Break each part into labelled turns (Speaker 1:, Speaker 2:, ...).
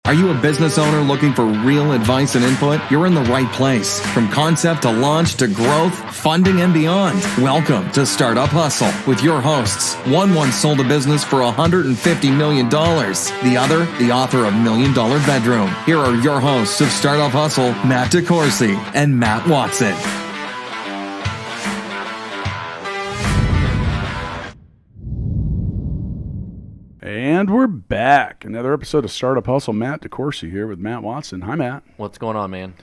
Speaker 1: Are you a business owner looking for real advice and input? You're in the right place. From concept to launch to growth, funding, and beyond. Welcome to Startup Hustle with your hosts. One once sold a business for $150 million. The other, the author of $1 Million Bedroom. Here are your hosts of Startup Hustle, Matt DeCoursey and Matt Watson.
Speaker 2: And we're back. Another episode of Startup Hustle. Matt DeCoursey here with Matt Watson. Hi, Matt.
Speaker 3: What's going on, man?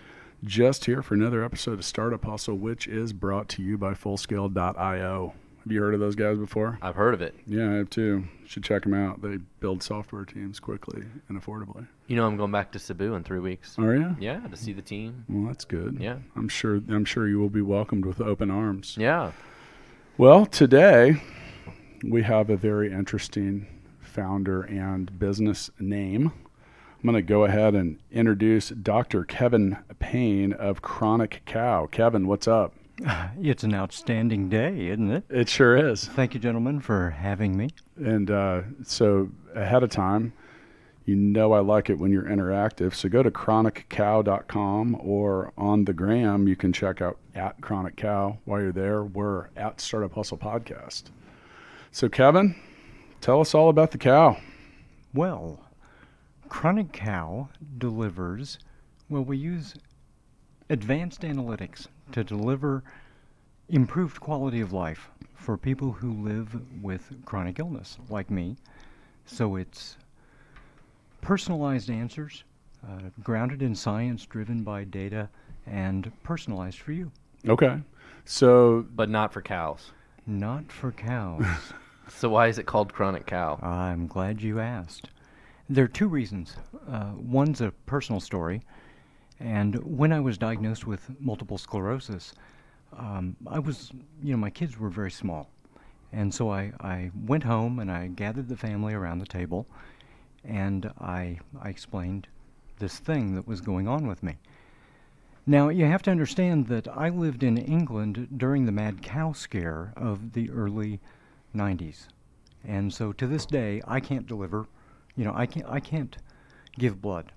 Speaker 2: Just here for another episode of Startup Hustle, which is brought to you by Fullscale.io. Have you heard of those guys before?
Speaker 3: I've heard of it.
Speaker 2: Yeah, I have too. You should check them out. They build software teams quickly and affordably.
Speaker 3: You know, I'm going back to Cebu in 3 weeks.
Speaker 2: Are you?
Speaker 3: Yeah, to see the team.
Speaker 2: Well, that's good.
Speaker 3: Yeah.
Speaker 2: I'm sure you will be welcomed with open arms.
Speaker 3: Yeah.
Speaker 2: Well, today we have a very interesting founder and business name. I'm going to go ahead and introduce Dr. Kevin Payne of Chronic Cow. Kevin, what's up?
Speaker 4: It's an outstanding day, isn't it?
Speaker 2: It sure is.
Speaker 4: Thank you, gentlemen, for having me.
Speaker 2: And so ahead of time, you know I like it when you're interactive. So go to chroniccow.com or on the gram, you can check out at Chronic Cow. While you're there, we're at Startup Hustle Podcast. So Kevin, tell us all about the cow.
Speaker 4: Well, Chronic Cow delivers, we use advanced analytics to deliver improved quality of life for people who live with chronic illness, like me. So it's personalized answers, grounded in science, driven by data, and personalized for you.
Speaker 2: Okay. So,
Speaker 3: But not for cows.
Speaker 4: Not for cows.
Speaker 3: So why is it called Chronic Cow?
Speaker 4: I'm glad you asked. There are two reasons. One's a personal story. And when I was diagnosed with multiple sclerosis, my kids were very small. And so I went home and I gathered the family around the table and I explained this thing that was going on with me. Now, you have to understand that I lived in England during the mad cow scare of the early 90s. And so to this day, I can't deliver, I can't give blood.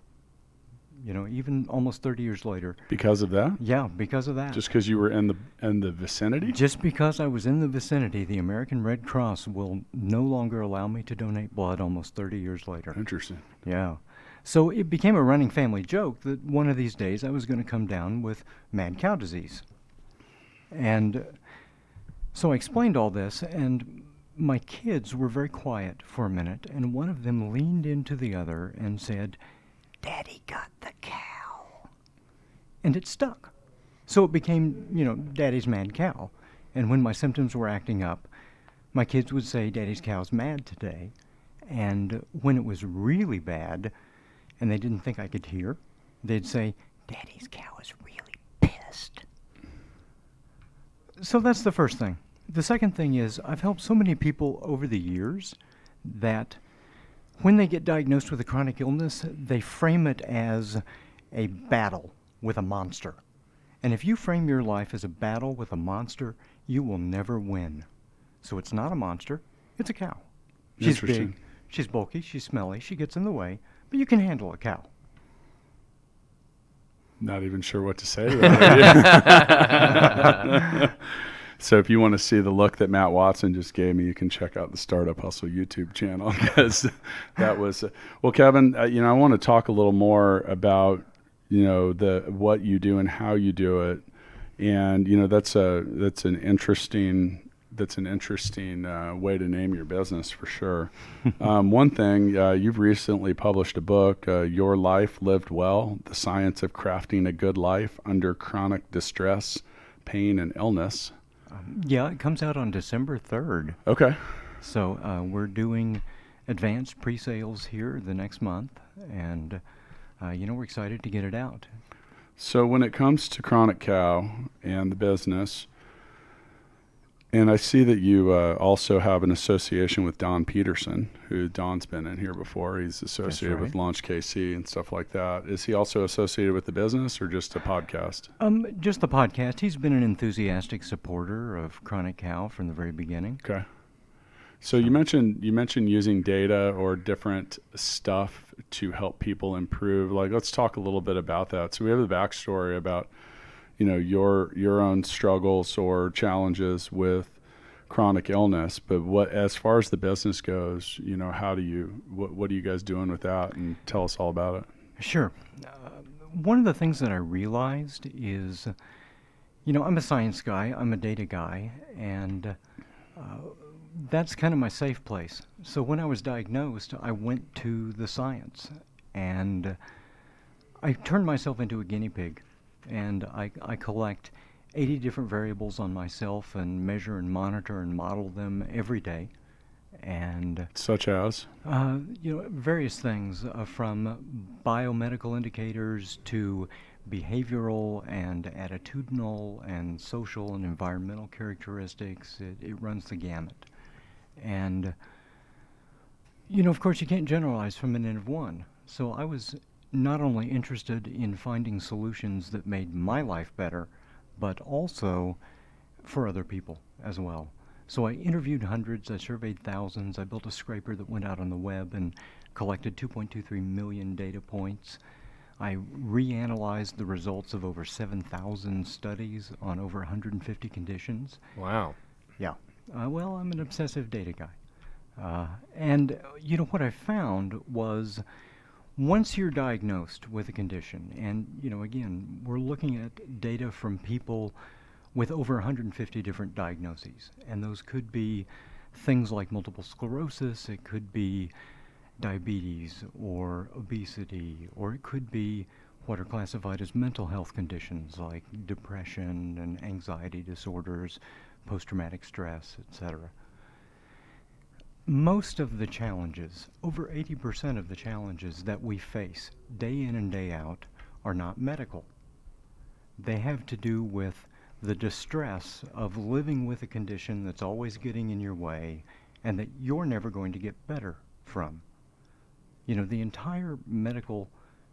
Speaker 4: Even almost 30 years later.
Speaker 2: because of that?
Speaker 4: Yeah, because of that.
Speaker 2: Just because you were in the vicinity?
Speaker 4: Just because I was in the vicinity, the American Red Cross will no longer allow me to donate blood almost 30 years later.
Speaker 2: Interesting.
Speaker 4: Yeah. So it became a running family joke that one of these days I was going to come down with mad cow disease. And so I explained all this, and my kids were very quiet for a minute, and one of them leaned into the other and said, "Daddy got the cow." And it stuck. So it became, Daddy's mad cow. And when my symptoms were acting up, my kids would say, "Daddy's cow's mad today." And when it was really bad, and they didn't think I could hear, they'd say, "Daddy's cow is really pissed." So that's the first thing. The second thing is I've helped so many people over the years that when they get diagnosed with a chronic illness, they frame it as a battle with a monster. And if you frame your life as a battle with a monster, you will never win. So it's not a monster, it's a cow. She's big, she's bulky, she's smelly, she gets in the way, but you can handle a cow.
Speaker 2: Not even sure what to say to that. So if you want to see the look that Matt Watson just gave me, you can check out the Startup Hustle YouTube channel, because that was well, Kevin. I want to talk a little more about what you do and how you do it, and that's an interesting way to name your business for sure. One thing, you've recently published a book, Your Life Lived Well: The Science of Crafting a Good Life Under Chronic Distress, Pain, and Illness.
Speaker 4: Yeah, it comes out on December 3rd.
Speaker 2: Okay.
Speaker 4: So we're doing advanced pre-sales here the next month, and we're excited to get it out.
Speaker 2: So when it comes to Chronic Cow and the business, and I see that you also have an association with Don Peterson, who Don's been in here before. He's associated with Launch KC and stuff like that. Is he also associated with the business or just a podcast?
Speaker 4: Just the podcast. He's been an enthusiastic supporter of Chronic Cow from the very beginning.
Speaker 2: Okay. So you mentioned using data or different stuff to help people improve. Like, let's talk a little bit about that. So we have the backstory about, your own struggles or challenges with chronic illness, but as far as the business goes, what are you guys doing with that? And tell us all about it.
Speaker 4: Sure. One of the things that I realized is, I'm a science guy, I'm a data guy, and that's kind of my safe place. So when I was diagnosed, I went to the science, and I turned myself into a guinea pig, and I collect 80 different variables on myself and measure and monitor and model them every day. And
Speaker 2: such as
Speaker 4: various things, from biomedical indicators to behavioral and attitudinal and social and environmental characteristics. It runs the gamut. And of course, you can't generalize from an N of one. So I was not only interested in finding solutions that made my life better, but also for other people as well. So I interviewed hundreds, I surveyed thousands, I built a scraper that went out on the web and collected 2.23 million data points. I reanalyzed the results of over 7,000 studies on over 150 conditions.
Speaker 3: Wow.
Speaker 4: Yeah. Well, I'm an obsessive data guy. And what I found was, once you're diagnosed with a condition, and again, we're looking at data from people with over 150 different diagnoses, and those could be things like multiple sclerosis, it could be diabetes or obesity, or it could be what are classified as mental health conditions like depression and anxiety disorders, post-traumatic stress, etc. Most of the challenges, over 80% of the challenges that we face day in and day out, are not medical. They have to do with the distress of living with a condition that's always getting in your way and that you're never going to get better from. The entire medical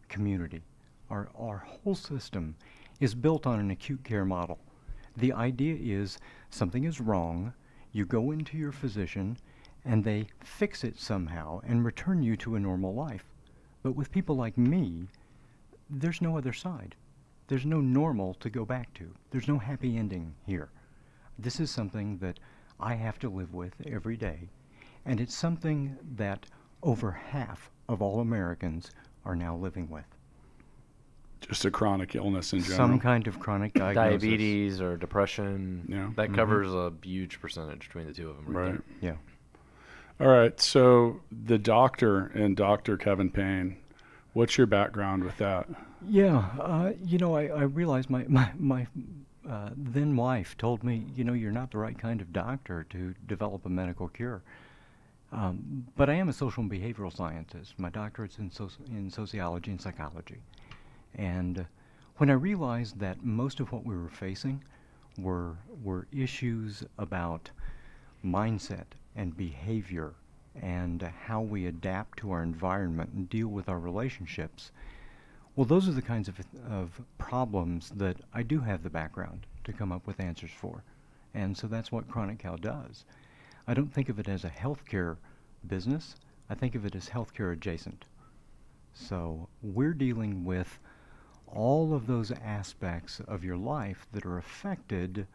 Speaker 4: community, our whole system, is built on an acute care model. The idea is something is wrong, you go into your physician, and they fix it somehow and return you to a normal life. But with people like me, there's no other side. There's no normal to go back to. There's no happy ending here. This is something that I have to live with every day, and it's something that over half of all Americans are now living with.
Speaker 2: Just a chronic illness in general.
Speaker 4: Some kind of chronic diagnosis.
Speaker 3: Diabetes or depression.
Speaker 2: Yeah.
Speaker 3: That covers a huge percentage between the two of them.
Speaker 2: Right.
Speaker 3: There.
Speaker 4: Yeah.
Speaker 2: All right. So the doctor and Dr. Kevin Payne, what's your background with that?
Speaker 4: Yeah. I realized my then wife told me, you're not the right kind of doctor to develop a medical cure. But I am a social and behavioral scientist. My doctorate's in sociology and psychology. And when I realized that most of what we were facing were issues about mindset and behavior and how we adapt to our environment and deal with our relationships, well, those are the kinds of problems that I do have the background to come up with answers for. And so that's what Chronic Cow does. I don't think of it as a healthcare business. I think of it as healthcare adjacent. So we're dealing with all of those aspects of your life that are affected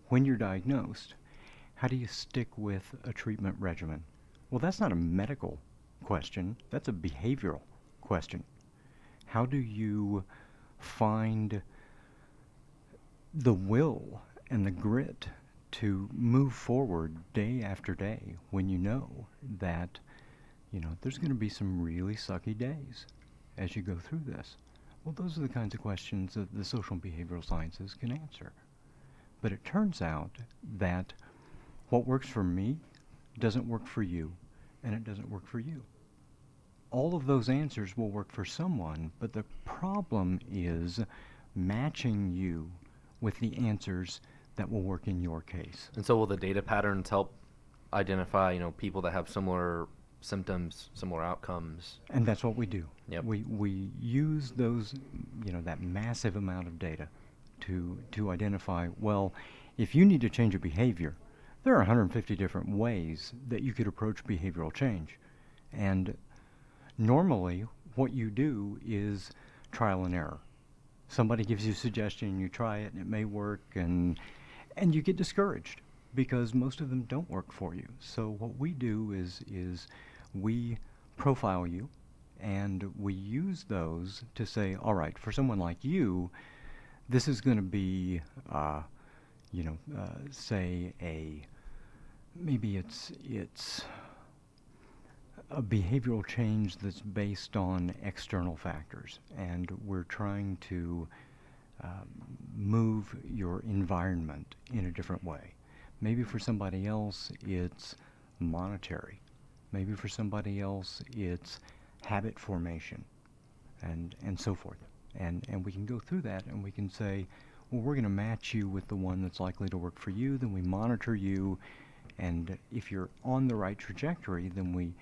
Speaker 4: when you're diagnosed. How do you stick with a treatment regimen? Well, that's not a medical question. That's a behavioral question. How do you find the will and the grit to move forward day after day when you know that, there's going to be some really sucky days as you go through this? Well, those are the kinds of questions that the social and behavioral sciences can answer. But it turns out that what works for me doesn't work for you, and it doesn't work for you. All of those answers will work for someone, but the problem is matching you with the answers that will work in your case.
Speaker 3: And so will the data patterns help identify, people that have similar symptoms, similar outcomes?
Speaker 4: And that's what we do.
Speaker 3: Yep.
Speaker 4: We use those, that massive amount of data to identify, well, if you need to change your behavior, There are 150 different ways that you could approach behavioral change. And normally, what you do is trial and error. Somebody gives you a suggestion, you try it, and it may work, and you get discouraged because most of them don't work for you. So what we do is we profile you, and we use those to say, all right, for someone like you, this is going to be, say maybe it's a behavioral change that's based on external factors, and we're trying to move your environment in a different way. Maybe for somebody else it's monetary. Maybe for somebody else it's habit formation, and so forth. And we can go through that, and we can say, well, we're going to match you with the one that's likely to work for you. Then we monitor you, and if you're on the right trajectory, then we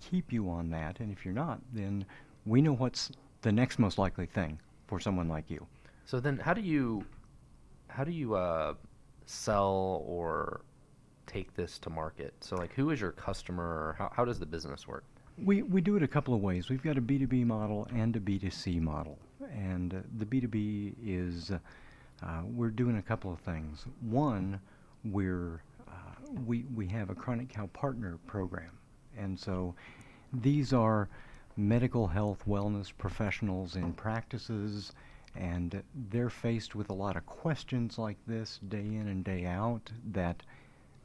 Speaker 4: keep you on that, and if you're not, then we know what's the next most likely thing for someone like you.
Speaker 3: So then how do you sell or take this to market? So like, who is your customer, or how does the business work?
Speaker 4: We do it a couple of ways. We've got a B2B model and a B2C model. And the B2B is, we're doing a couple of things. One, we have a chronic cow partner program. And so these are medical health wellness professionals in practices, and they're faced with a lot of questions like this day in and day out that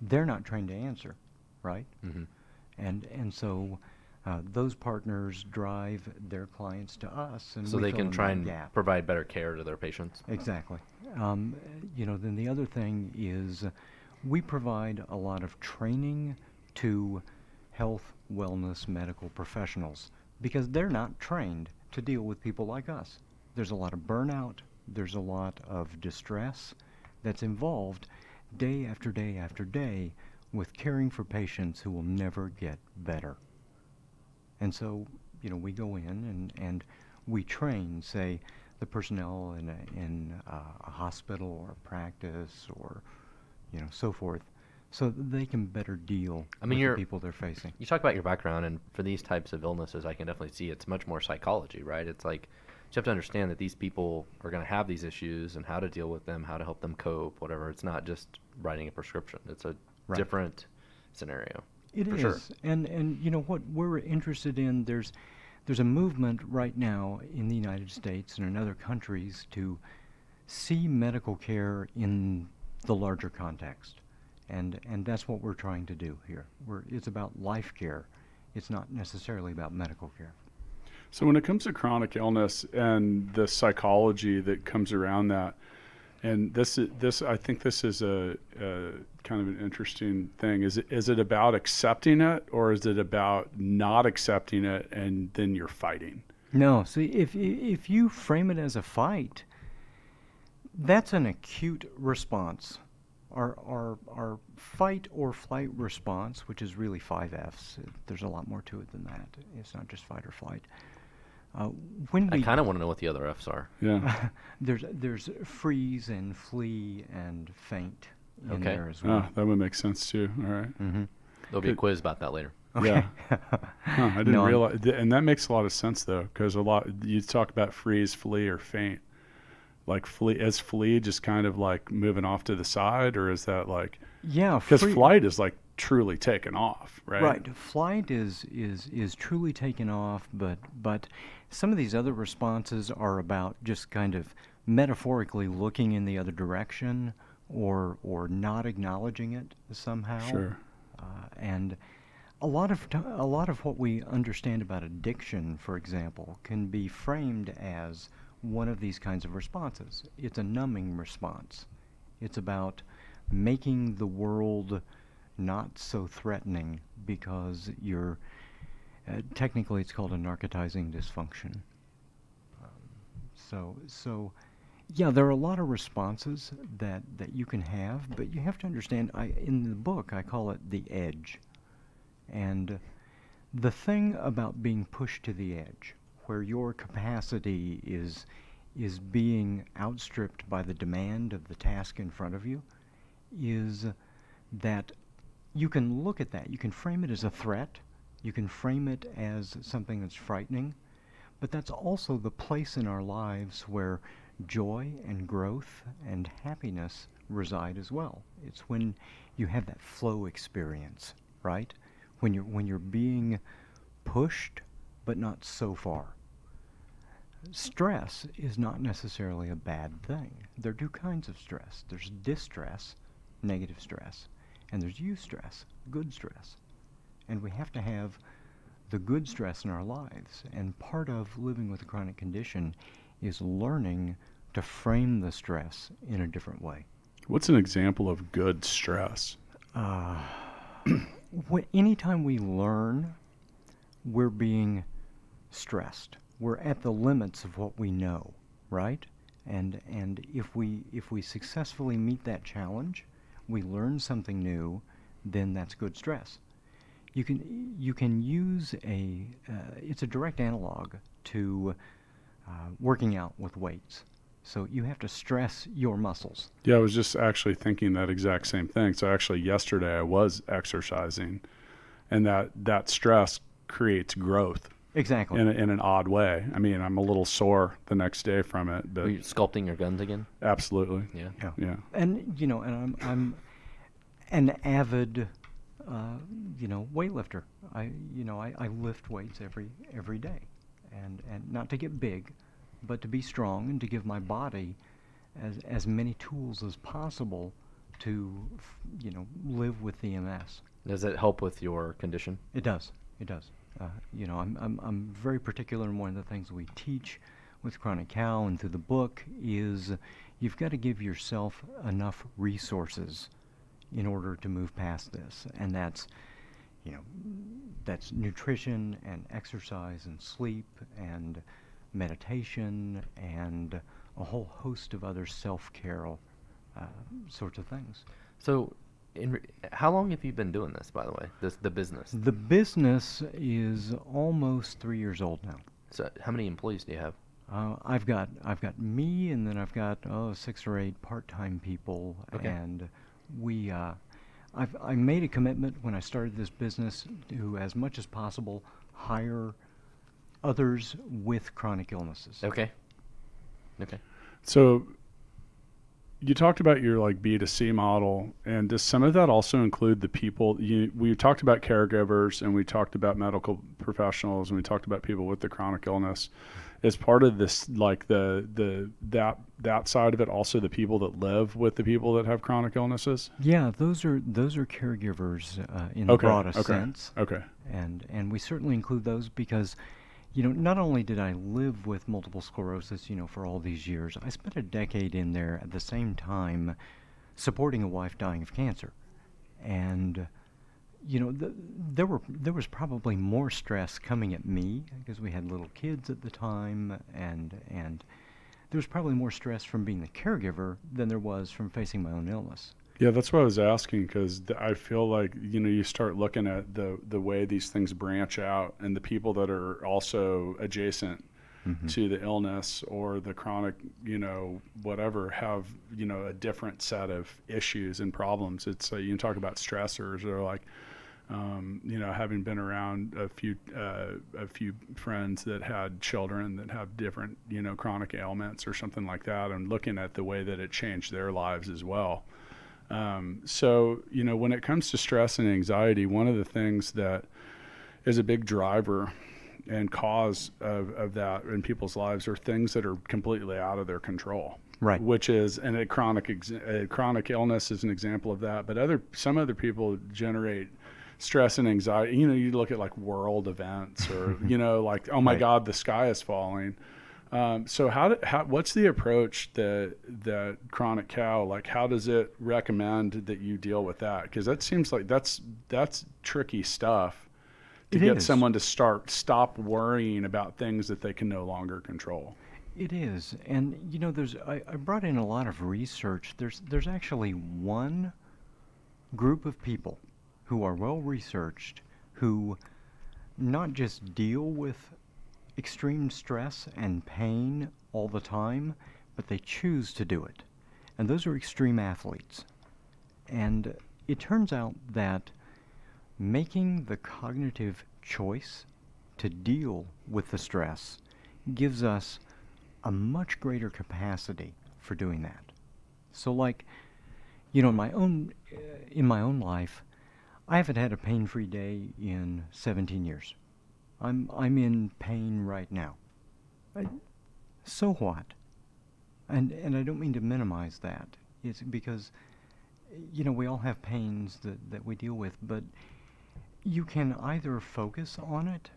Speaker 4: they're not trained to answer, right?
Speaker 3: Mm-hmm.
Speaker 4: And so those partners drive their clients to us, and
Speaker 3: So
Speaker 4: we
Speaker 3: they
Speaker 4: fill
Speaker 3: can
Speaker 4: in
Speaker 3: try
Speaker 4: that
Speaker 3: and
Speaker 4: gap.
Speaker 3: provide better care to their patients.
Speaker 4: Exactly. Then the other thing is we provide a lot of training to health, wellness, medical professionals because they're not trained to deal with people like us. There's a lot of burnout. There's a lot of distress that's involved day after day after day with caring for patients who will never get better. And so, we go in and we train, say, the personnel in a hospital or a practice or, so forth, so that they can better deal with the people they're facing.
Speaker 3: You talk about your background, and for these types of illnesses, I can definitely see it's much more psychology, right? It's like you have to understand that these people are going to have these issues and how to deal with them, how to help them cope, whatever. It's not just writing a prescription. It's a different scenario.
Speaker 4: It is.
Speaker 3: Sure.
Speaker 4: And what we're interested in, there's a movement right now in the United States and in other countries to see medical care in the larger context. And that's what we're trying to do here. It's about life care. It's not necessarily about medical care.
Speaker 2: So when it comes to chronic illness and the psychology that comes around that, and I think this is a kind of an interesting thing. Is it about accepting it, or is it about not accepting it and then you're fighting?
Speaker 4: No. See, if you frame it as a fight, that's an acute response. Our fight or flight response, which is really 5 Fs. There's a lot more to it than that. It's not just fight or flight.
Speaker 3: I kind of want to know what the other Fs are.
Speaker 2: Yeah.
Speaker 4: There's freeze and flee and faint in there as well.
Speaker 2: Oh, that would make sense too. All right.
Speaker 4: Mm-hmm.
Speaker 3: There'll be a quiz about that later.
Speaker 4: Okay.
Speaker 2: Yeah. I didn't realize, and that makes a lot of sense though, because you talk about freeze, flee, or faint. Like flee just kind of like moving off to the side, or is that like?
Speaker 4: Yeah.
Speaker 2: Because flight is like truly taken off, right?
Speaker 4: Right. Flight is truly taken off, but some of these other responses are about just kind of metaphorically looking in the other direction or not acknowledging it somehow.
Speaker 2: Sure.
Speaker 4: And a lot of what we understand about addiction, for example, can be framed as one of these kinds of responses. It's a numbing response. It's about making the world not so threatening because you're technically it's called a narcotizing dysfunction. So yeah, there are a lot of responses that you can have, but you have to understand, in the book I call it the edge. And the thing about being pushed to the edge, where your capacity is being outstripped by the demand of the task in front of you, is that you can look at that. You can frame it as a threat. You can frame it as something that's frightening. But that's also the place in our lives where joy and growth and happiness reside as well. It's when you have that flow experience, right? When you're being pushed, but not so far. Stress is not necessarily a bad thing. There are two kinds of stress. There's distress, negative stress, and there's eustress, good stress. And we have to have the good stress in our lives. And part of living with a chronic condition is learning to frame the stress in a different way.
Speaker 2: What's an example of good stress?
Speaker 4: Anytime we learn, we're being stressed. We're at the limits of what we know, right? And if we successfully meet that challenge, we learn something new, then that's good stress. You can use it's a direct analog to working out with weights. So you have to stress your muscles.
Speaker 2: Yeah, I was just actually thinking that exact same thing. So actually yesterday I was exercising, and that stress creates growth.
Speaker 4: Exactly.
Speaker 2: In an odd way. I mean, I'm a little sore the next day from it, but
Speaker 3: Are you sculpting your guns again?
Speaker 2: absolutely.
Speaker 3: Yeah.
Speaker 4: And and I'm an avid weightlifter. I lift weights every day, and not to get big, but to be strong and to give my body as many tools as possible to live with the MS.
Speaker 3: Does it help with your condition?
Speaker 4: It does. I'm very particular, and one of the things we teach with Chronic Cow and through the book is you've got to give yourself enough resources in order to move past this, and that's nutrition and exercise and sleep and meditation and a whole host of other self-care sorts of things.
Speaker 3: So, how long have you been doing this, by the way? The business.
Speaker 4: The business is almost 3 years old now.
Speaker 3: So, how many employees do you have?
Speaker 4: I've got me, and then I've got 6 or 8 part-time people,
Speaker 3: Okay.
Speaker 4: and I made a commitment when I started this business to, as much as possible, hire others with chronic illnesses.
Speaker 3: Okay.
Speaker 2: So you talked about your B2C model, and does some of that also include the people? We talked about caregivers, and we talked about medical professionals, and we talked about people with the chronic illness. Is part of this that side of it also the people that live with the people that have chronic illnesses?
Speaker 4: Yeah, those are caregivers in the broadest sense.
Speaker 2: Okay.
Speaker 4: And we certainly include those because, not only did I live with multiple sclerosis, for all these years, I spent a decade in there at the same time supporting a wife dying of cancer. And, there was probably more stress coming at me because we had little kids at the time, and there was probably more stress from being the caregiver than there was from facing my own illness.
Speaker 2: Yeah, that's what I was asking, because I feel like, you start looking at the way these things branch out, and the people that are also adjacent to the illness or the chronic, whatever, have, a different set of issues and problems. It's, you can talk about stressors, or having been around a few friends that had children that have different, chronic ailments or something like that, and looking at the way that it changed their lives as well. So, when it comes to stress and anxiety, one of the things that is a big driver and cause of that in people's lives are things that are completely out of their control.
Speaker 4: Right.
Speaker 2: Which is, and a chronic illness is an example of that. But some other people generate stress and anxiety. You look at world events, or oh my God, the sky is falling. So what's the approach that Chronic Cow, how does it recommend that you deal with that? Because that seems like that's tricky stuff to get someone to stop worrying about things that they can no longer control.
Speaker 4: It is, and I brought in a lot of research. There's actually one group of people who are well researched, who not just deal with extreme stress and pain all the time, but they choose to do it. And those are extreme athletes. And it turns out that making the cognitive choice to deal with the stress gives us a much greater capacity for doing that. So like, in my own life, I haven't had a pain-free day in 17 years. I'm in pain right now. So what? And I don't mean to minimize that. It's because, we all have pains that we deal with, but you can either focus on it,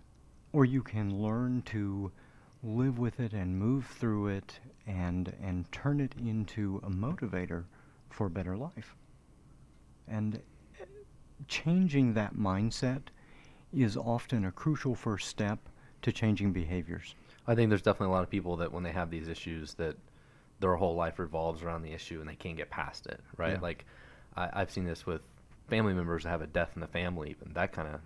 Speaker 4: or you can learn to live with it and move through it and turn it into a motivator for a better life. And changing that mindset is often a crucial first step to changing behaviors.
Speaker 3: I think there's definitely a lot of people that when they have these issues that their whole life revolves around the issue and they can't get past it, right?
Speaker 4: Yeah.
Speaker 3: Like I've seen this with family members that have a death in the family, even that kind of,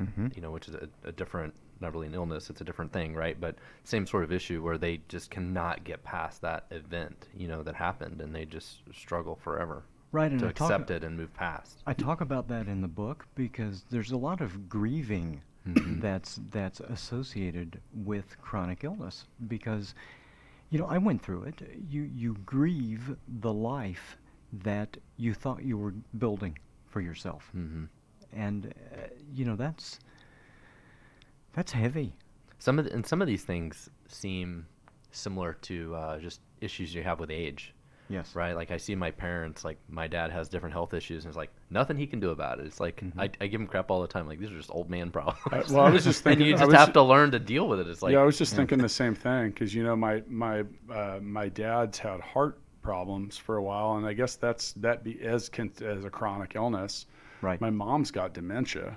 Speaker 3: which is a different, not really an illness, it's a different thing, right? But same sort of issue where they just cannot get past that event, that happened, and they just struggle forever.
Speaker 4: Right, and
Speaker 3: to accept it and move past.
Speaker 4: I talk about that in the book because there's a lot of grieving that's associated with chronic illness. Because, I went through it. You grieve the life that you thought you were building for yourself, and that's heavy.
Speaker 3: Some of these things seem similar to just issues you have with age.
Speaker 4: Yes.
Speaker 3: Right. Like I see my parents, like my dad has different health issues and it's like nothing he can do about it. It's like, I give him crap all the time. Like these are just old man problems.
Speaker 2: Well, I was just thinking,
Speaker 3: and you just have to learn to deal with it. It's like,
Speaker 2: I was just thinking the same thing. Cause my dad's had heart problems for a while. And I guess as a chronic illness. Right. My mom's got dementia.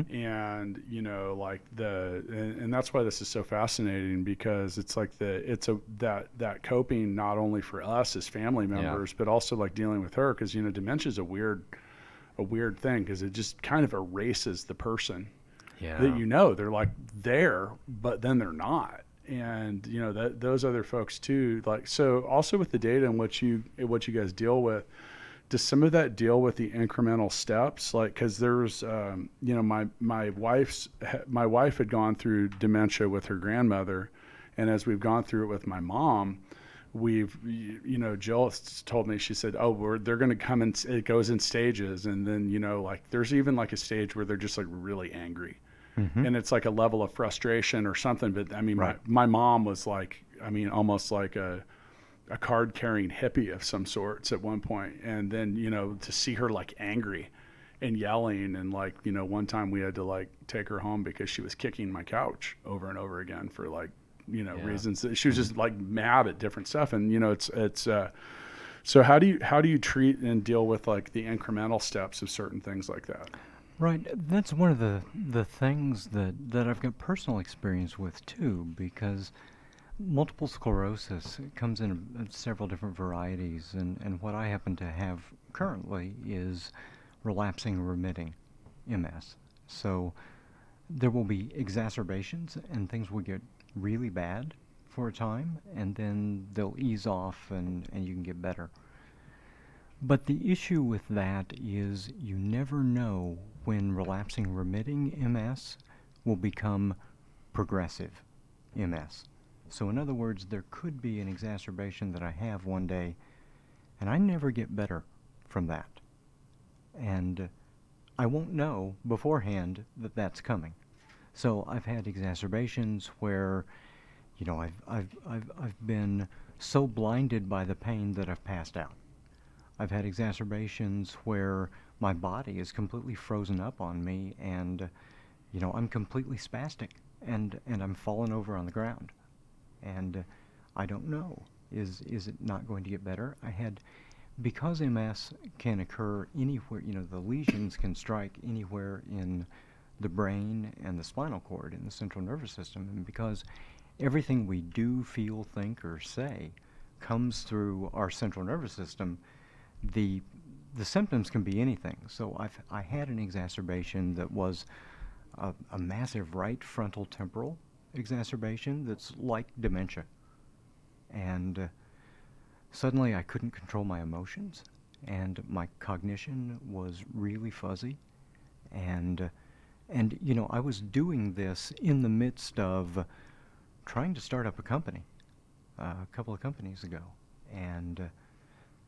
Speaker 2: And and that's why this is so fascinating, because it's like that coping not only for us as family members, but also like dealing with her, because dementia is a weird thing, because it just kind of erases the person that they're like there, but then they're not. And those other folks too, like, so also with the data and what you guys deal with, does some of that deal with the incremental steps? Like, because there's, my wife had gone through dementia with her grandmother, and as we've gone through it with my mom, Jill told me, she said, they're going to come and it goes in stages, and then like there's even like a stage where they're just like really angry, and it's like a level of frustration or something. But I mean, my mom was like, almost like a card-carrying hippie of some sorts at one point. And then, to see her like angry and yelling, and like, one time we had to like take her home because she was kicking my couch over and over again for like, reasons that she was just like mad at different stuff. And, so how do you treat and deal with like the incremental steps of certain things like that?
Speaker 4: Right. That's one of the things that I've got personal experience with too, because multiple sclerosis comes in several different varieties, and what I happen to have currently is relapsing remitting MS. So there will be exacerbations and things will get really bad for a time, and then they'll ease off and you can get better. But the issue with that is you never know when relapsing remitting MS will become progressive MS. So in other words, there could be an exacerbation that I have one day, and I never get better from that. And I won't know beforehand that that's coming. So I've had exacerbations where, I've been so blinded by the pain that I've passed out. I've had exacerbations where my body is completely frozen up on me, and, I'm completely spastic, and I'm falling over on the ground. And I don't know, is it not going to get better? Because MS can occur anywhere, the lesions can strike anywhere in the brain and the spinal cord, in the central nervous system, and because everything we do, feel, think, or say comes through our central nervous system, the symptoms can be anything. So I had an exacerbation that was a massive right frontal temporal exacerbation that's like dementia, and suddenly I couldn't control my emotions, and my cognition was really fuzzy, and you know, I was doing this in the midst of trying to start up a company a couple of companies ago, and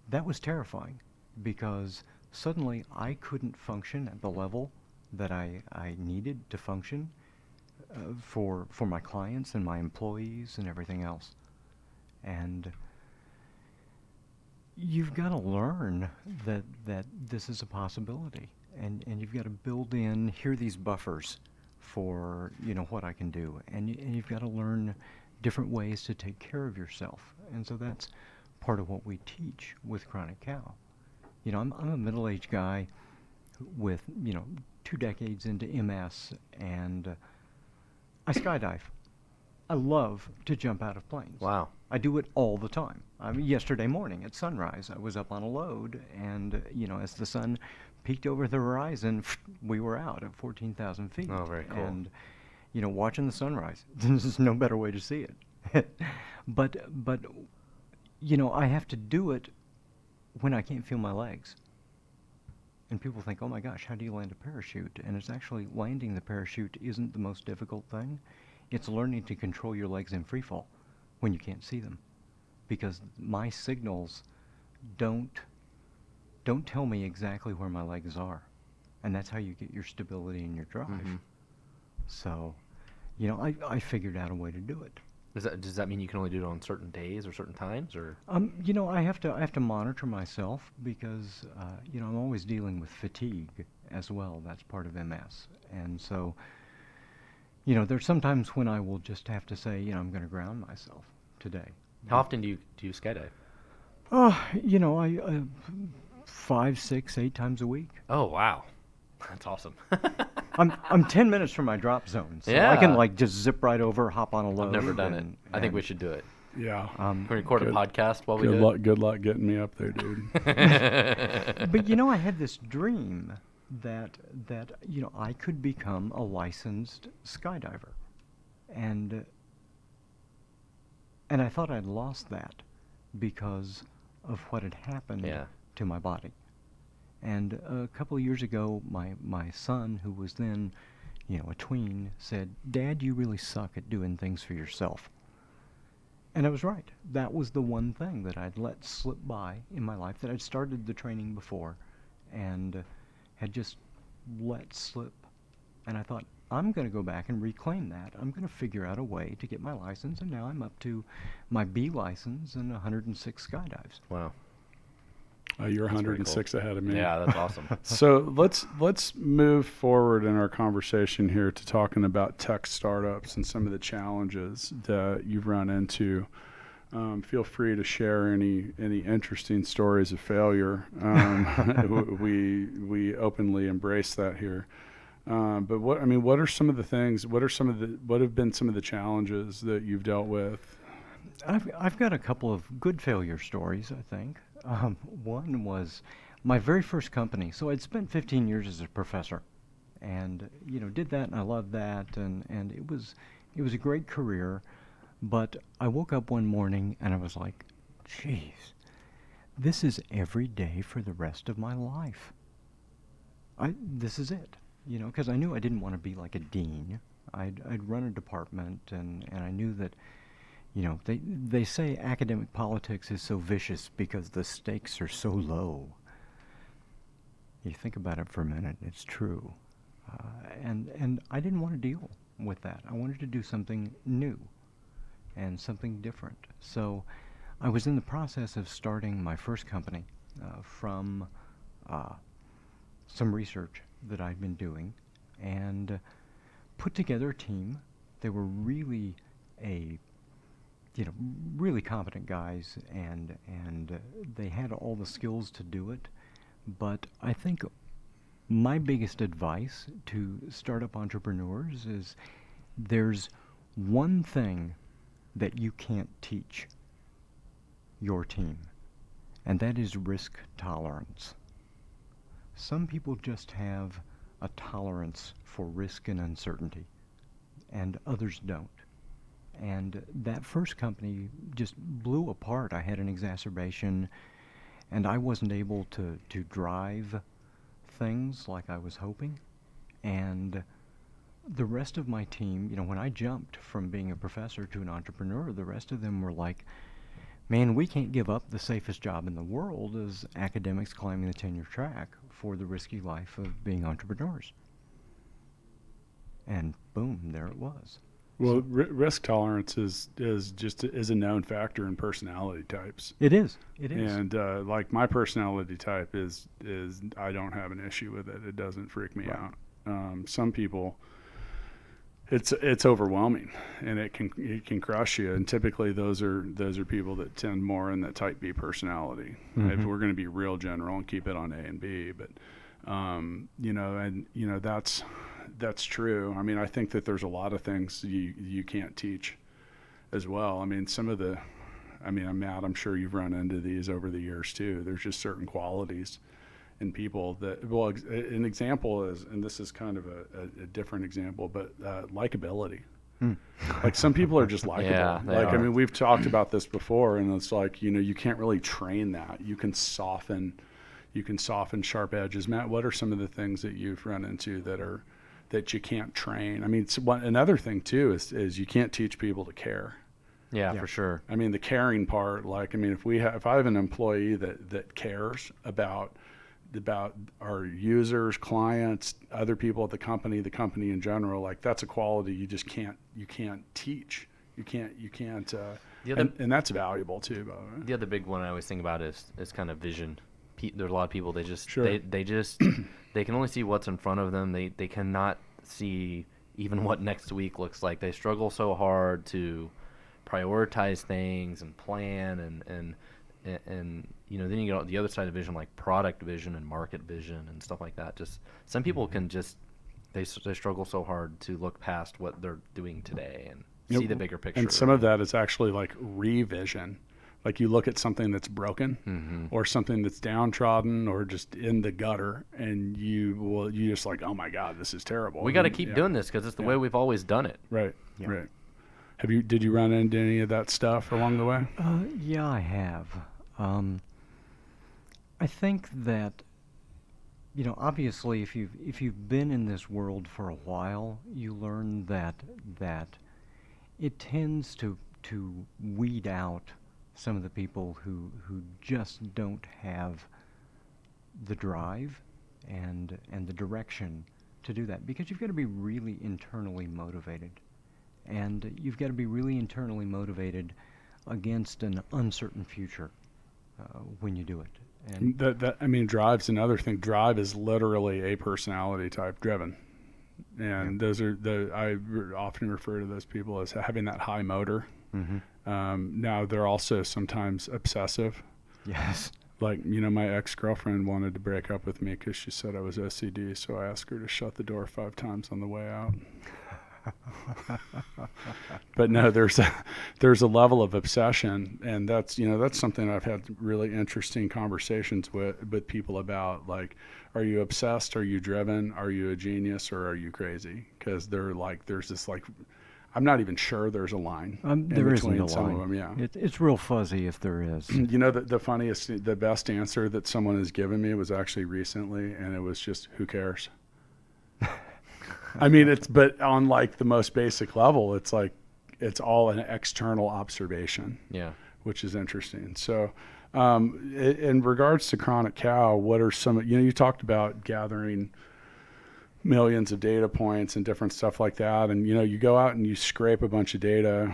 Speaker 4: that was terrifying because suddenly I couldn't function at the level that I needed to function for my clients and my employees and everything else. And you've got to learn that this is a possibility, and you've got to build in, here are these buffers for, you know, what I can do, and you've got to learn different ways to take care of yourself. And so that's part of what we teach with Chronic Cow. You know, I'm a middle-aged guy with, you know, 2 decades into MS, and I skydive. I love to jump out of planes.
Speaker 3: Wow.
Speaker 4: I do it all the time. I mean, yesterday morning at sunrise, I was up on a load, and, you know, as the sun peeked over the horizon, we were out at 14,000 feet.
Speaker 3: Oh, very cool.
Speaker 4: And, you know, watching the sunrise. There's no better way to see it. but, you know, I have to do it when I can't feel my legs. And people think, oh my gosh, how do you land a parachute? And it's actually, landing the parachute isn't the most difficult thing. It's learning to control your legs in free fall when you can't see them. Because my signals don't tell me exactly where my legs are. And that's how you get your stability and your drive.
Speaker 3: Mm-hmm.
Speaker 4: So, you know, I figured out a way to do it.
Speaker 3: Does that mean you can only do it on certain days or certain times, or?
Speaker 4: You know, I have to monitor myself because, you know, I'm always dealing with fatigue as well. That's part of MS. And so, you know, there's sometimes when I will just have to say, you know, I'm going to ground myself today.
Speaker 3: How often do you skydive?
Speaker 4: You know, I 5, 6, 8 times a week.
Speaker 3: Oh, wow. That's awesome.
Speaker 4: I'm 10 minutes from my drop zone, so
Speaker 3: Yeah.
Speaker 4: I can like just zip right over, hop on a load.
Speaker 3: I've never done it. I think we should do it.
Speaker 2: Yeah.
Speaker 3: Can we record a podcast while we
Speaker 2: Good
Speaker 3: do
Speaker 2: luck. Good luck getting me up there, dude.
Speaker 3: it?
Speaker 4: But you know, I had this dream that you know, I could become a licensed skydiver, and I thought I'd lost that because of what had happened
Speaker 3: Yeah.
Speaker 4: to my body. And a couple of years ago, my son, who was then, you know, a tween, said, "Dad, you really suck at doing things for yourself." And I was right. That was the one thing that I'd let slip by in my life, that I'd started the training before and had just let slip. And I thought, I'm going to go back and reclaim that. I'm going to figure out a way to get my license, and now I'm up to my B license and 106 skydives.
Speaker 3: Wow.
Speaker 2: You're
Speaker 3: That's very
Speaker 2: 106 ahead of me.
Speaker 3: Yeah, that's awesome.
Speaker 2: So let's move forward in our conversation here to talking about tech startups and some of the challenges that you've run into. Feel free to share any interesting stories of failure. We openly embrace that here. But what are some of the things? What have been some of the challenges that you've dealt with?
Speaker 4: I've got a couple of good failure stories, I think. One was my very first company. So I'd spent 15 years as a professor, and you know, did that, and I loved that, and it was a great career. But I woke up one morning and I was like, "Geez, this is every day for the rest of my life. This is it." You know, because I knew I didn't want to be like a dean. I'd run a department, and I knew that, you know, they say academic politics is so vicious because the stakes are so low. You think about it for a minute, it's true. And I didn't want to deal with that. I wanted to do something new and something different. So I was in the process of starting my first company from some research that I'd been doing, and put together a team. They were really really competent guys, and they had all the skills to do it. But I think my biggest advice to startup entrepreneurs is there's one thing that you can't teach your team, and that is risk tolerance. Some people just have a tolerance for risk and uncertainty, and others don't. And that first company just blew apart. I had an exacerbation, and I wasn't able to drive things like I was hoping. And the rest of my team, you know, when I jumped from being a professor to an entrepreneur, the rest of them were like, man, we can't give up the safest job in the world as academics climbing the tenure track for the risky life of being entrepreneurs. And boom, there it was.
Speaker 2: Well, risk tolerance is a known factor in personality types.
Speaker 4: It is. It is.
Speaker 2: And like my personality type is I don't have an issue with it. It doesn't freak me out. Some people, it's overwhelming, and it can crush you. And typically those are people that tend more in that type B personality. If we're going to be real general and keep it on A and B, but that's true. I mean, I think that there's a lot of things you can't teach as well. I mean, Matt, I'm sure you've run into these over the years too. There's just certain qualities in people that, well, an example is, and this is kind of a different example, but likability. Like some people are just likable.
Speaker 3: Yeah,
Speaker 2: I mean, we've talked about this before, and it's like, you can't really train that. You can soften sharp edges. Matt, what are some of the things that you've run into that you can't train? I mean, another thing too is you can't teach people to care.
Speaker 3: Yeah, for sure.
Speaker 2: I mean, the caring part, like, I mean, if I have an employee that cares about our users, clients, other people at the company in general, like, that's a quality you can't teach. You can't, and that's valuable too, by the way.
Speaker 3: The other big one I always think about is kind of vision. There's a lot of people, they just,
Speaker 2: Sure.
Speaker 3: they just, they can only see what's in front of them. They cannot see even what next week looks like. They struggle so hard to prioritize things and plan and then you get the other side of vision, like product vision and market vision and stuff like that. Just some people can just, they struggle so hard to look past what they're doing today and see the bigger picture.
Speaker 2: And some of that is actually like revision. Like you look at something that's broken or something that's downtrodden or just in the gutter, and you just like, oh my God, this is terrible.
Speaker 3: We got to keep doing this because it's the way we've always done it.
Speaker 2: Right.
Speaker 4: Yeah.
Speaker 2: Right. Did you run into any of that stuff along the way?
Speaker 4: Yeah, I have. I think that, obviously, if you've been in this world for a while, you learn that it tends to weed out some of the people who just don't have the drive and the direction to do that, because you've got to be really internally motivated, and you've got to be really internally motivated against an uncertain future when you do it. And
Speaker 2: drive's another thing. Drive is literally a personality type driven. And those are I often refer to those people as having that high motor. Now they're also sometimes obsessive.
Speaker 4: Yes.
Speaker 2: Like, my ex-girlfriend wanted to break up with me because she said I was OCD, so I asked her to shut the door 5 times on the way out. But no, there's a level of obsession, and that's something I've had really interesting conversations with people about. Like, are you obsessed? Are you driven? Are you a genius, or are you crazy? Because there's this like, I'm not even sure there's a line
Speaker 4: there isn't a
Speaker 2: some
Speaker 4: line.
Speaker 2: of them. Yeah,
Speaker 4: it's real fuzzy if there is.
Speaker 2: The best answer that someone has given me was actually recently, and it was just, who cares? I mean, but on like the most basic level, it's like, it's all an external observation.
Speaker 3: Yeah.
Speaker 2: Which is interesting. So, in regards to chronic cow, what are some, you talked about gathering millions of data points and different stuff like that. And, you go out and you scrape a bunch of data,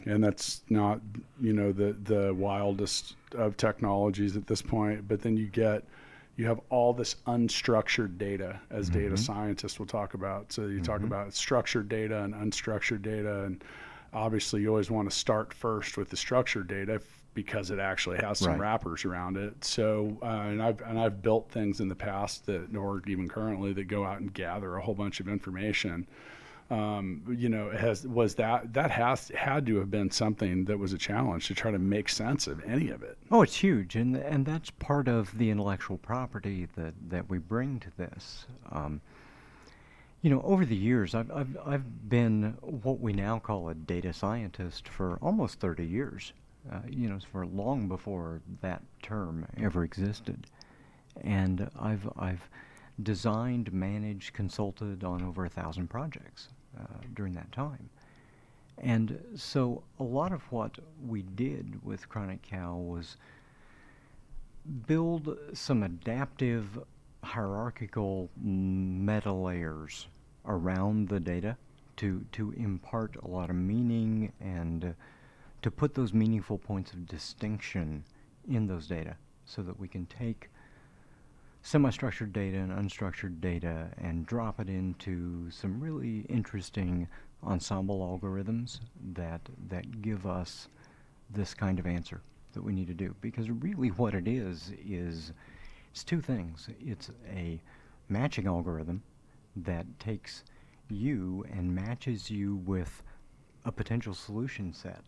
Speaker 2: and that's not, the wildest of technologies at this point, but then you have all this unstructured data, as data scientists will talk about. So you talk about structured data and unstructured data, and obviously you always want to start first with the structured data because it actually has some wrappers around it. So and I've built things in the past or even currently, that go out and gather a whole bunch of information. That has had to have been something that was a challenge to try to make sense of any of it.
Speaker 4: Oh, it's huge, and that's part of the intellectual property that we bring to this. Over the years, I've been what we now call a data scientist for almost 30 years, for long before that term ever existed. And I've designed, managed, consulted on over 1,000 projects during that time. And so a lot of what we did with Chronic Cow was build some adaptive hierarchical meta layers around the data to impart a lot of meaning and to put those meaningful points of distinction in those data so that we can take semi-structured data and unstructured data and drop it into some really interesting ensemble algorithms that give us this kind of answer that we need to do. Because really what it is it's two things. It's a matching algorithm that takes you and matches you with a potential solution set.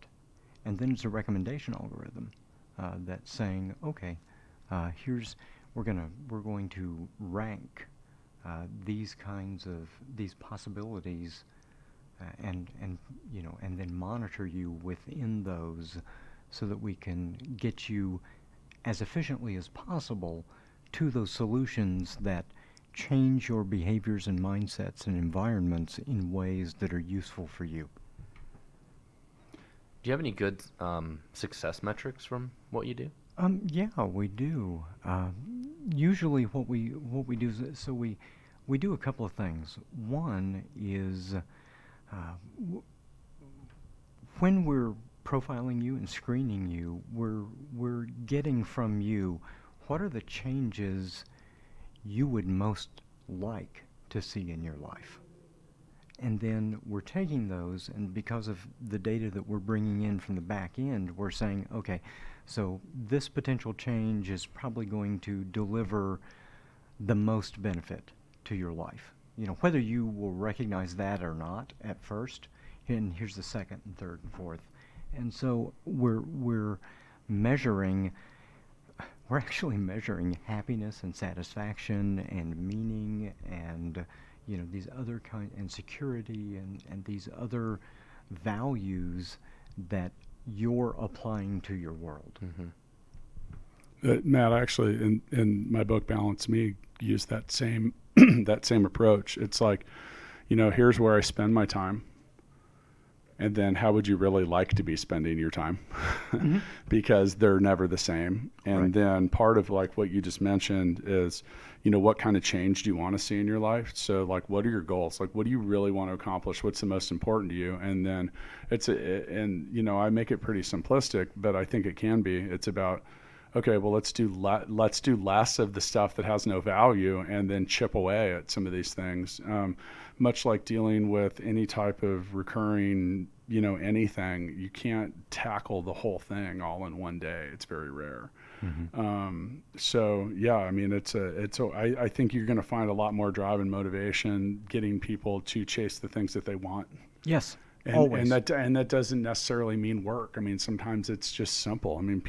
Speaker 4: And then it's a recommendation algorithm that's saying, okay, we're going to rank these possibilities and then monitor you within those so that we can get you as efficiently as possible to those solutions that change your behaviors and mindsets and environments in ways that are useful for you.
Speaker 3: Do you have any good success metrics from what you do?
Speaker 4: Yeah, we do. Usually what we do is, so we do a couple of things. One is when we're profiling you and screening you, we're getting from you what are the changes you would most like to see in your life. And then we're taking those, and because of the data that we're bringing in from the back end, we're saying, okay, so this potential change is probably going to deliver the most benefit to your life. Whether you will recognize that or not at first, and here's the second and third and fourth. And so we're actually measuring happiness and satisfaction and meaning and these other and security and these other values that you're applying to your world.
Speaker 2: Mm-hmm. Matt, actually, in my book, Balance Me, used that same that same approach. It's like, here's where I spend my time. And then how would you really like to be spending your time? Mm-hmm. Because they're never the same. And right. Then part of like what you just mentioned is, what kind of change do you want to see in your life? So like, what are your goals? Like, what do you really want to accomplish? What's the most important to you? And then I make it pretty simplistic, but I think it can be. It's about, okay, well, let's do less of the stuff that has no value and then chip away at some of these things. Much like dealing with any type of recurring, anything, you can't tackle the whole thing all in one day. It's very rare. Mm-hmm. So yeah, I mean, I think you're going to find a lot more drive and motivation getting people to chase the things that they want.
Speaker 4: Yes.
Speaker 2: And that doesn't necessarily mean work. I mean, sometimes it's just simple. I mean,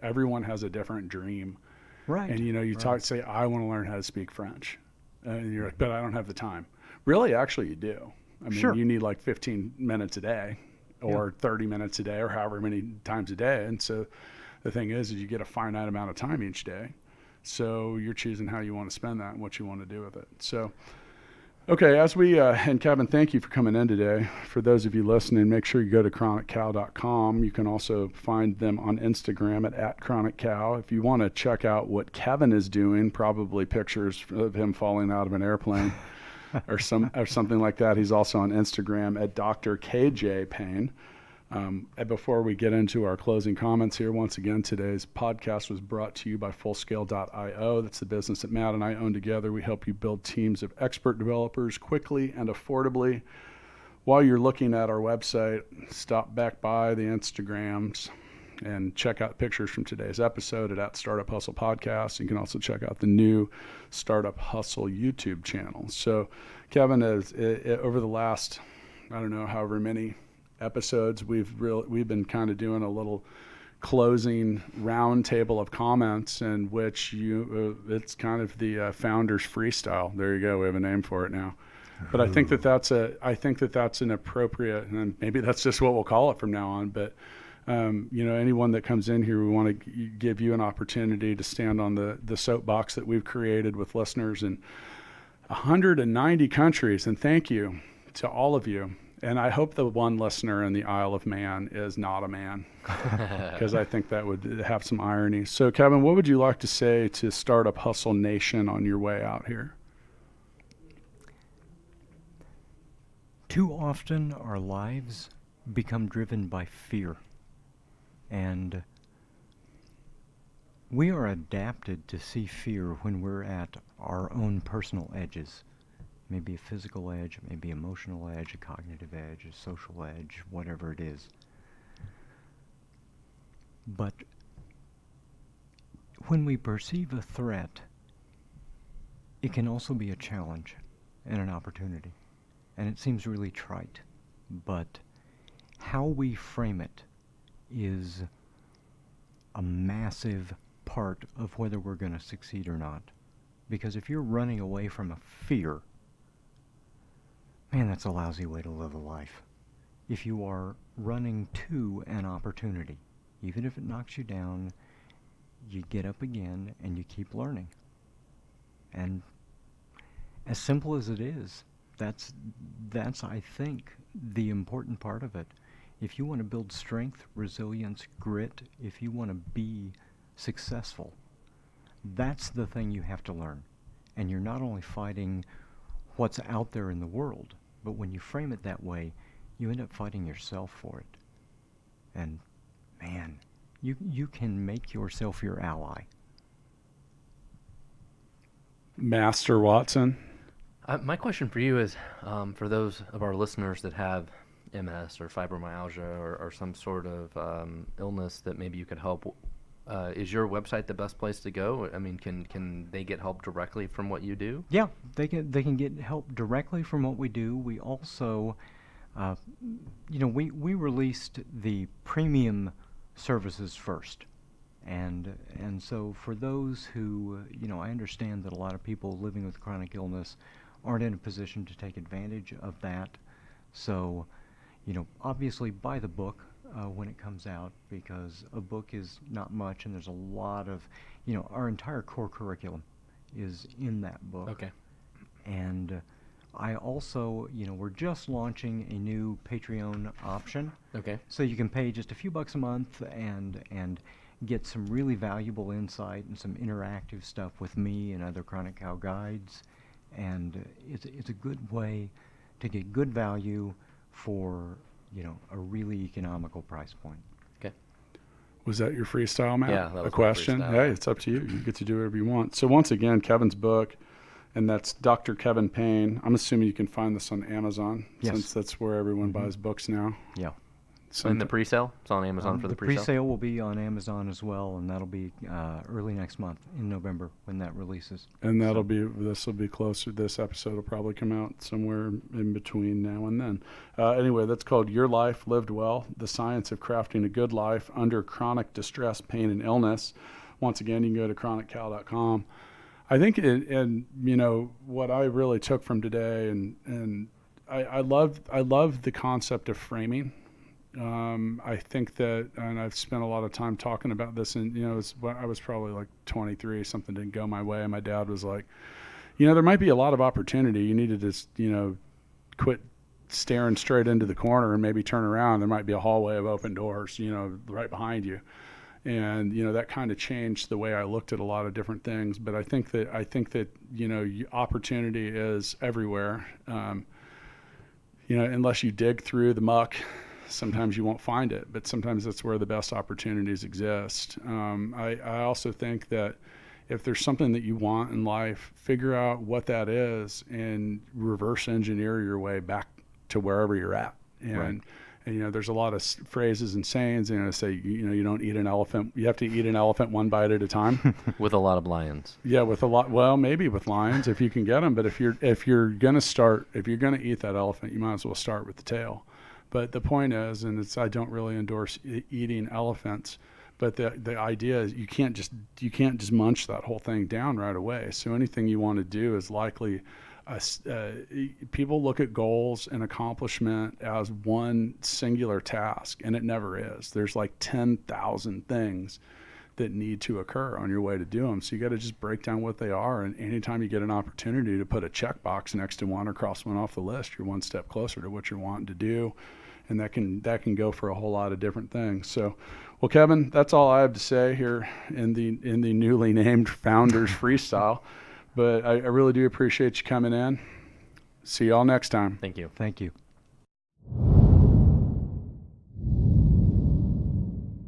Speaker 2: everyone has a different dream. Right. And say, I want to learn how to speak French. And you're like, but I don't have the time. Really, actually you do. I mean, sure. You need like 15 minutes a day or 30 minutes a day or however many times a day. And so the thing is you get a finite amount of time each day. So you're choosing how you want to spend that and what you want to do with it. So, okay, and Kevin, thank you for coming in today. For those of you listening, make sure you go to chroniccow.com. You can also find them on Instagram at @chroniccow. If you want to check out what Kevin is doing, probably pictures of him falling out of an airplane or something like that. He's also on Instagram at Dr. KJ Payne. And before we get into our closing comments here, once again, today's podcast was brought to you by Fullscale.io. That's the business that Matt and I own together. We help you build teams of expert developers quickly and affordably. While you're looking at our website, stop back by the Instagrams and check out pictures from today's episode at Startup Hustle Podcast. You can also check out the new Startup Hustle YouTube channel. So Kevin, over the last, I don't know, however many episodes, we've been kind of doing a little closing round table of comments in which it's kind of the founder's freestyle. There you go. We have a name for it now. But I think that's an appropriate, and maybe that's just what we'll call it from now on. But Anyone that comes in here, we want to give you an opportunity to stand on the soapbox that we've created with listeners in 190 countries. And thank you to all of you. And I hope the one listener in the Isle of Man is not a man, because I think that would have some irony. So, Kevin, what would you like to say to Startup Hustle Nation on your way out here?
Speaker 4: Too often our lives become driven by fear. And we are adapted to see fear when we're at our own personal edges. Maybe a physical edge, maybe emotional edge, a cognitive edge, a social edge, whatever it is. But when we perceive a threat, it can also be a challenge and an opportunity. And it seems really trite, but how we frame it is a massive part of whether we're going to succeed or not. Because if you're running away from a fear, man, that's a lousy way to live a life. If you are running to an opportunity, even if it knocks you down, you get up again and you keep learning. And as simple as it is, that's I think, the important part of it. If you want to build strength, resilience, grit, if you want to be successful, that's the thing you have to learn. And you're not only fighting what's out there in the world, but when you frame it that way, you end up fighting yourself for it. And man, you can make yourself your ally.
Speaker 2: Master Watson?
Speaker 3: My question for you is, for those of our listeners that have MS or fibromyalgia or some sort of illness that maybe you could help, is your website the best place to go? I mean, can they get help directly from what you do?
Speaker 4: Yeah, they can get help directly from what we do. We also, we released the premium services first. And so for those who, I understand that a lot of people living with chronic illness aren't in a position to take advantage of that. So, obviously buy the book when it comes out, because a book is not much, and there's a lot of, our entire core curriculum is in that book.
Speaker 3: Okay.
Speaker 4: And I also, we're just launching a new Patreon option.
Speaker 3: Okay.
Speaker 4: So you can pay just a few bucks a month and get some really valuable insight and some interactive stuff with me and other chronic cow guides. And it's a good way to get good value for, a really economical price point.
Speaker 3: Okay.
Speaker 2: Was that your freestyle, Matt?
Speaker 3: Yeah, that was
Speaker 2: a
Speaker 3: my
Speaker 2: question.
Speaker 3: freestyle.
Speaker 2: Hey, it's up to you. You get to do whatever you want. So once again, Kevin's book, and that's Dr. Kevin Payne. I'm assuming you can find this on Amazon,
Speaker 4: Yes.
Speaker 2: since that's where everyone buys books now.
Speaker 4: Yeah.
Speaker 3: And the pre-sale? It's on Amazon for the pre-sale?
Speaker 4: pre-sale will be on Amazon as well, and that'll be early next month in November when that releases.
Speaker 2: And this will be closer. This episode will probably come out somewhere in between now and then. Anyway, that's called Your Life Lived Well, The Science of Crafting a Good Life Under Chronic Distress, Pain, and Illness. Once again, you can go to chroniccow.com. I think, what I really took from today, and I love the concept of framing. I think that, and I've spent a lot of time talking about this, and I was probably like 23, something didn't go my way, and my dad was like, there might be a lot of opportunity. You need to just, quit staring straight into the corner and maybe turn around. There might be a hallway of open doors, right behind you. And, that kind of changed the way I looked at a lot of different things. But I think that, opportunity is everywhere. Unless you dig through the muck, sometimes you won't find it, but sometimes that's where the best opportunities exist. I also think that if there's something that you want in life, figure out what that is and reverse engineer your way back to wherever you're at. And there's a lot of phrases and sayings, say, you don't eat an elephant. You have to eat an elephant one bite at a time.
Speaker 3: With a lot of lions.
Speaker 2: Yeah, with a lot. Well, maybe with lions if you can get them. But if you're gonna eat that elephant, you might as well start with the tail. But the point is, and I don't really endorse eating elephants, but the idea is you can't just munch that whole thing down right away. So anything you want to do is likely people look at goals and accomplishment as one singular task, and it never is. There's like 10,000 things that need to occur on your way to do them. So you got to just break down what they are. And anytime you get an opportunity to put a checkbox next to one or cross one off the list, you're one step closer to what you're wanting to do. And that can go for a whole lot of different things. So, well, Kevin, that's all I have to say here in the newly named Founders Freestyle. But I really do appreciate you coming in. See y'all next time.
Speaker 3: Thank you.
Speaker 4: Thank you.